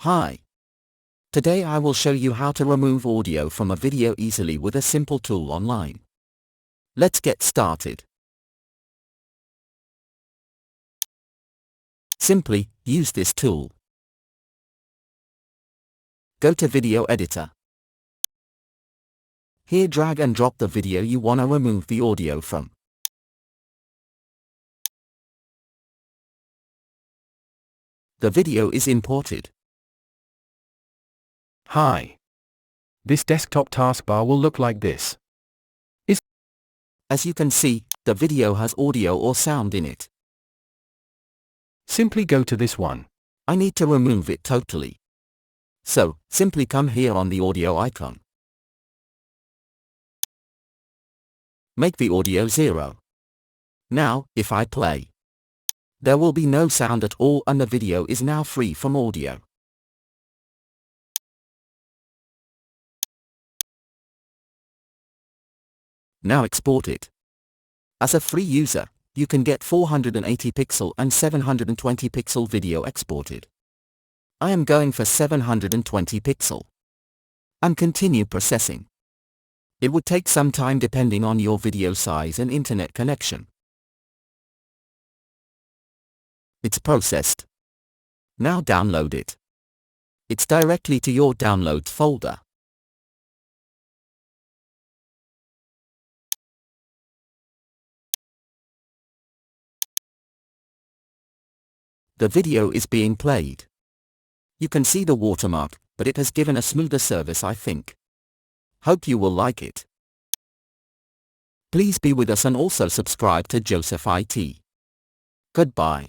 Hi. Today I will show you how to remove audio from a video easily with a simple tool online. Let's get started. Simply, use this tool. Go to Video Editor. Here drag and drop the video you want to remove the audio from. The video is imported. Hi. This desktop taskbar will look like this. As you can see, the video has audio or sound in it. Simply go to this one. I need to remove it totally. So, simply come here on the audio icon. Make the audio 0. Now, if I play, there will be no sound at all and the video is now free from audio. Now export it. As a free user, you can get 480 pixel and 720 pixel video exported. I am going for 720 pixel. And continue processing. It would take some time depending on your video size and internet connection. It's processed. Now download it. It's directly to your downloads folder. The video is being played. You can see the watermark, but it has given a smoother service, I think. Hope you will like it. Please be with us and also subscribe to Joseph IT. Goodbye.